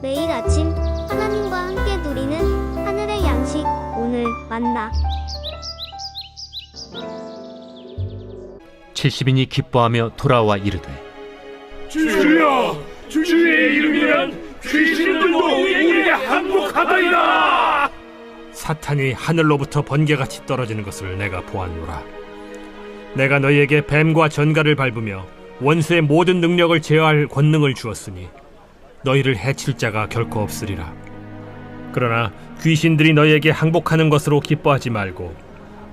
매일 아침 하나님과 함께 누리는 하늘의 양식 오늘 만나. 70인이 기뻐하며 돌아와 이르되 주여, 주의 이름이면 귀신들도 우리에게 항복하더이다. 사탄이 하늘로부터 번개같이 떨어지는 것을 내가 보았노라. 내가 너희에게 뱀과 전갈을 밟으며 원수의 모든 능력을 제어할 권능을 주었으니 너희를 해칠 자가 결코 없으리라. 그러나 귀신들이 너희에게 항복하는 것으로 기뻐하지 말고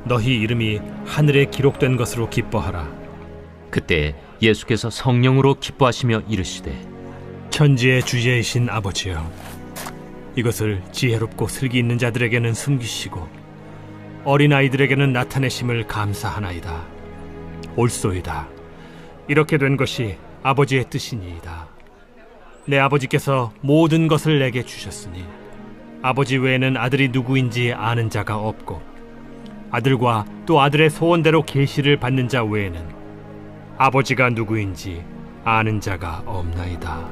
너희 이름이 하늘에 기록된 것으로 기뻐하라. 그때 예수께서 성령으로 기뻐하시며 이르시되 천지의 주제이신 아버지여, 이것을 지혜롭고 슬기 있는 자들에게는 숨기시고 어린아이들에게는 나타내심을 감사하나이다. 옳소이다. 이렇게 된 것이 아버지의 뜻이니이다. 내 아버지께서 모든 것을 내게 주셨으니 아버지 외에는 아들이 누구인지 아는 자가 없고 아들과 또 아들의 소원대로 계시를 받는 자 외에는 아버지가 누구인지 아는 자가 없나이다.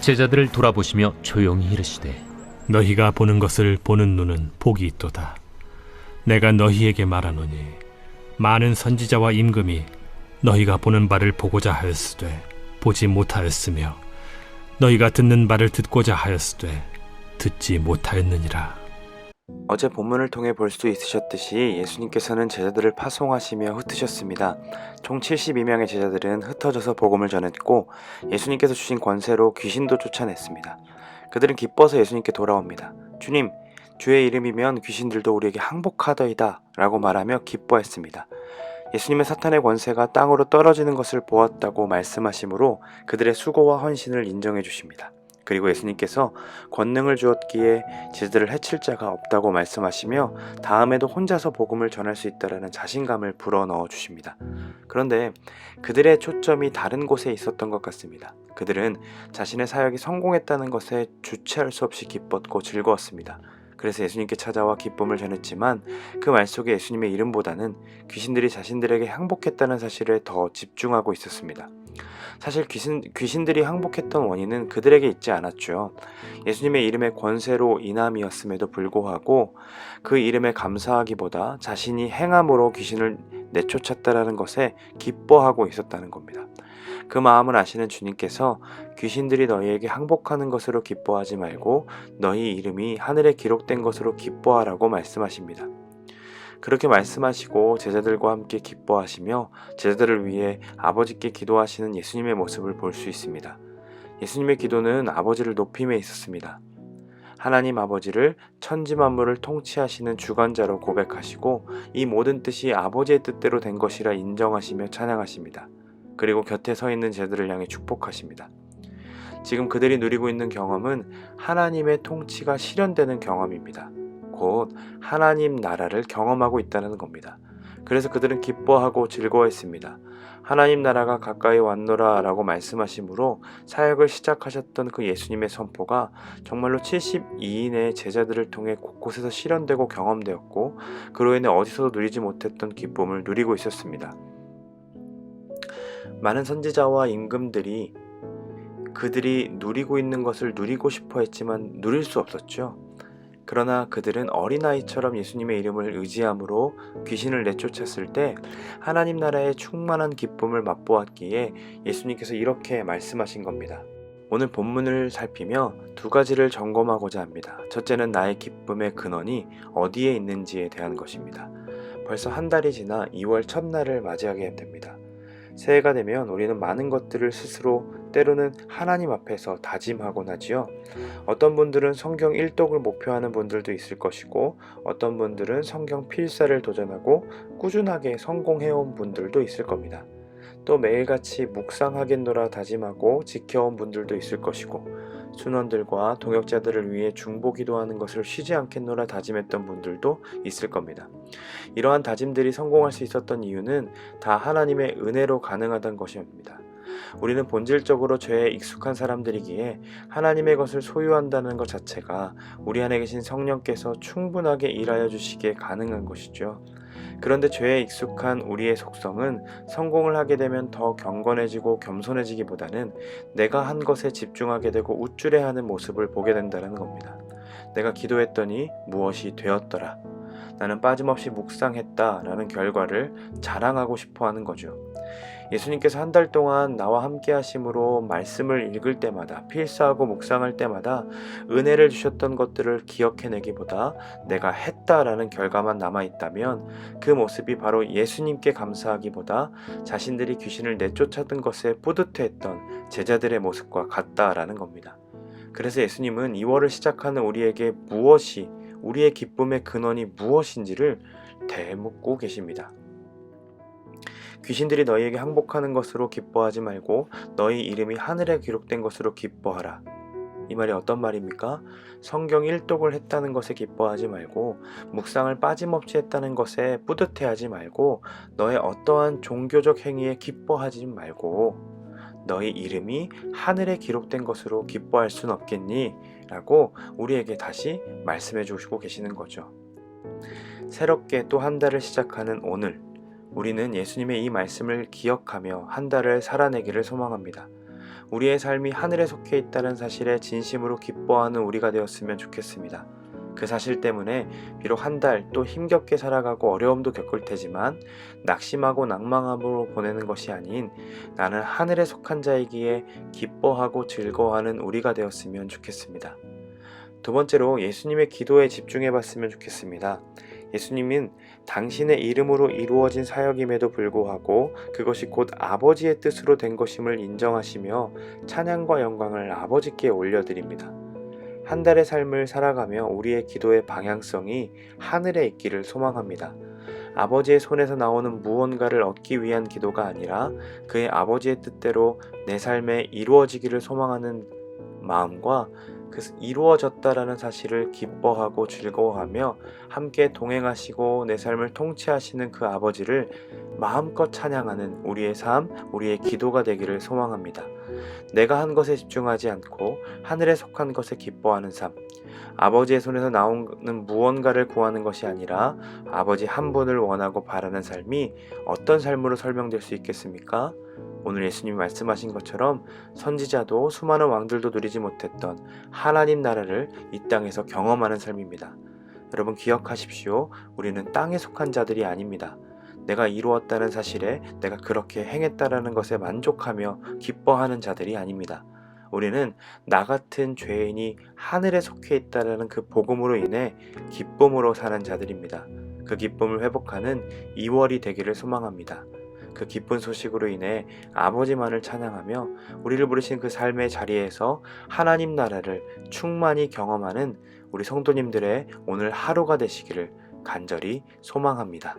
제자들을 돌아보시며 조용히 이르시되 너희가 보는 것을 보는 눈은 복이 있도다. 내가 너희에게 말하노니 많은 선지자와 임금이 너희가 보는 바를 보고자 하였으되 보지 못하였으며 너희가 듣는 바를 듣고자 하였으되 듣지 못하였느니라. 어제 본문을 통해 볼 수 있으셨듯이 예수님께서는 제자들을 파송하시며 흩으셨습니다. 총 72명의 제자들은 흩어져서 복음을 전했고 예수님께서 주신 권세로 귀신도 쫓아냈습니다. 그들은 기뻐서 예수님께 돌아옵니다. 주님, 주의 이름이면 귀신들도 우리에게 항복하더이다 라고 말하며 기뻐했습니다. 예수님은 사탄의 권세가 땅으로 떨어지는 것을 보았다고 말씀하시므로 그들의 수고와 헌신을 인정해 주십니다. 그리고 예수님께서 권능을 주었기에 제자들을 해칠 자가 없다고 말씀하시며 다음에도 혼자서 복음을 전할 수 있다라는 자신감을 불어넣어 주십니다. 그런데 그들의 초점이 다른 곳에 있었던 것 같습니다. 그들은 자신의 사역이 성공했다는 것에 주체할 수 없이 기뻤고 즐거웠습니다. 그래서 예수님께 찾아와 기쁨을 전했지만 그 말 속에 예수님의 이름보다는 귀신들이 자신들에게 항복했다는 사실에 더 집중하고 있었습니다. 사실 귀신들이 항복했던 원인은 그들에게 있지 않았죠. 예수님의 이름의 권세로 인함이었음에도 불구하고 그 이름에 감사하기보다 자신이 행함으로 귀신을 내쫓았다라는 것에 기뻐하고 있었다는 겁니다. 그 마음을 아시는 주님께서 귀신들이 너희에게 항복하는 것으로 기뻐하지 말고 너희 이름이 하늘에 기록된 것으로 기뻐하라고 말씀하십니다. 그렇게 말씀하시고 제자들과 함께 기뻐하시며 제자들을 위해 아버지께 기도하시는 예수님의 모습을 볼 수 있습니다. 예수님의 기도는 아버지를 높임에 있었습니다. 하나님 아버지를 천지 만물을 통치하시는 주관자로 고백하시고 이 모든 뜻이 아버지의 뜻대로 된 것이라 인정하시며 찬양하십니다. 그리고 곁에 서 있는 제자들을 향해 축복하십니다. 지금 그들이 누리고 있는 경험은 하나님의 통치가 실현되는 경험입니다. 곧 하나님 나라를 경험하고 있다는 겁니다. 그래서 그들은 기뻐하고 즐거워했습니다. 하나님 나라가 가까이 왔노라 라고 말씀하시므로 사역을 시작하셨던 그 예수님의 선포가 정말로 72인의 제자들을 통해 곳곳에서 실현되고 경험되었고 그로 인해 어디서도 누리지 못했던 기쁨을 누리고 있었습니다. 많은 선지자와 임금들이 그들이 누리고 있는 것을 누리고 싶어 했지만 누릴 수 없었죠. 그러나 그들은 어린아이처럼 예수님의 이름을 의지함으로 귀신을 내쫓았을 때 하나님 나라의 충만한 기쁨을 맛보았기에 예수님께서 이렇게 말씀하신 겁니다. 오늘 본문을 살피며 두 가지를 점검하고자 합니다. 첫째는 나의 기쁨의 근원이 어디에 있는지에 대한 것입니다. 벌써 한 달이 지나 2월 첫날을 맞이하게 됩니다. 새해가 되면 우리는 많은 것들을 스스로 때로는 하나님 앞에서 다짐하곤 하지요. 어떤 분들은 성경 1독을 목표하는 분들도 있을 것이고 어떤 분들은 성경 필사를 도전하고 꾸준하게 성공해온 분들도 있을 겁니다. 또 매일같이 묵상하겠노라 다짐하고 지켜온 분들도 있을 것이고 순원들과 동역자들을 위해 중보기도하는 것을 쉬지 않겠노라 다짐했던 분들도 있을 겁니다. 이러한 다짐들이 성공할 수 있었던 이유는 다 하나님의 은혜로 가능하다는 것입니다. 우리는 본질적으로 죄에 익숙한 사람들이기에 하나님의 것을 소유한다는 것 자체가 우리 안에 계신 성령께서 충분하게 일하여 주시기에 가능한 것이죠. 그런데 죄에 익숙한 우리의 속성은 성공을 하게 되면 더 경건해지고 겸손해지기보다는 내가 한 것에 집중하게 되고 우쭐해하는 모습을 보게 된다는 겁니다. 내가 기도했더니 무엇이 되었더라. 나는 빠짐없이 묵상했다 라는 결과를 자랑하고 싶어 하는 거죠. 예수님께서 한 달 동안 나와 함께 하심으로 말씀을 읽을 때마다 필사하고 묵상할 때마다 은혜를 주셨던 것들을 기억해내기보다 내가 했다라는 결과만 남아있다면 그 모습이 바로 예수님께 감사하기보다 자신들이 귀신을 내쫓았던 것에 뿌듯해했던 제자들의 모습과 같다라는 겁니다. 그래서 예수님은 2월을 시작하는 우리에게 무엇이, 우리의 기쁨의 근원이 무엇인지를 되묻고 계십니다. 귀신들이 너희에게 항복하는 것으로 기뻐하지 말고 너희 이름이 하늘에 기록된 것으로 기뻐하라. 이 말이 어떤 말입니까? 성경 1독을 했다는 것에 기뻐하지 말고 묵상을 빠짐없이 했다는 것에 뿌듯해하지 말고 너의 어떠한 종교적 행위에 기뻐하지 말고 너희 이름이 하늘에 기록된 것으로 기뻐할 순 없겠니? 라고 우리에게 다시 말씀해 주시고 계시는 거죠. 새롭게 또 한 달을 시작하는 오늘, 우리는 예수님의 이 말씀을 기억하며 한 달을 살아내기를 소망합니다. 우리의 삶이 하늘에 속해 있다는 사실에 진심으로 기뻐하는 우리가 되었으면 좋겠습니다. 그 사실 때문에 비록 한 달 또 힘겹게 살아가고 어려움도 겪을 테지만 낙심하고 낭망함으로 보내는 것이 아닌 나는 하늘에 속한 자이기에 기뻐하고 즐거워하는 우리가 되었으면 좋겠습니다. 두 번째로 예수님의 기도에 집중해 봤으면 좋겠습니다. 예수님은 당신의 이름으로 이루어진 사역임에도 불구하고 그것이 곧 아버지의 뜻으로 된 것임을 인정하시며 찬양과 영광을 아버지께 올려드립니다. 한 달의 삶을 살아가며 우리의 기도의 방향성이 하늘에 있기를 소망합니다. 아버지의 손에서 나오는 무언가를 얻기 위한 기도가 아니라 그의 아버지의 뜻대로 내 삶에 이루어지기를 소망하는 마음과 그 이루어졌다라는 사실을 기뻐하고 즐거워하며 함께 동행하시고 내 삶을 통치하시는 그 아버지를 마음껏 찬양하는 우리의 삶, 우리의 기도가 되기를 소망합니다. 내가 한 것에 집중하지 않고 하늘에 속한 것에 기뻐하는 삶, 아버지의 손에서 나오는 무언가를 구하는 것이 아니라 아버지 한 분을 원하고 바라는 삶이 어떤 삶으로 설명될 수 있겠습니까? 오늘 예수님이 말씀하신 것처럼 선지자도 수많은 왕들도 누리지 못했던 하나님 나라를 이 땅에서 경험하는 삶입니다. 여러분 기억하십시오. 우리는 땅에 속한 자들이 아닙니다. 내가 이루었다는 사실에 내가 그렇게 행했다라는 것에 만족하며 기뻐하는 자들이 아닙니다. 우리는 나 같은 죄인이 하늘에 속해 있다라는 그 복음으로 인해 기쁨으로 사는 자들입니다. 그 기쁨을 회복하는 2월이 되기를 소망합니다. 그 기쁜 소식으로 인해 아버지만을 찬양하며 우리를 부르신 그 삶의 자리에서 하나님 나라를 충만히 경험하는 우리 성도님들의 오늘 하루가 되시기를 간절히 소망합니다.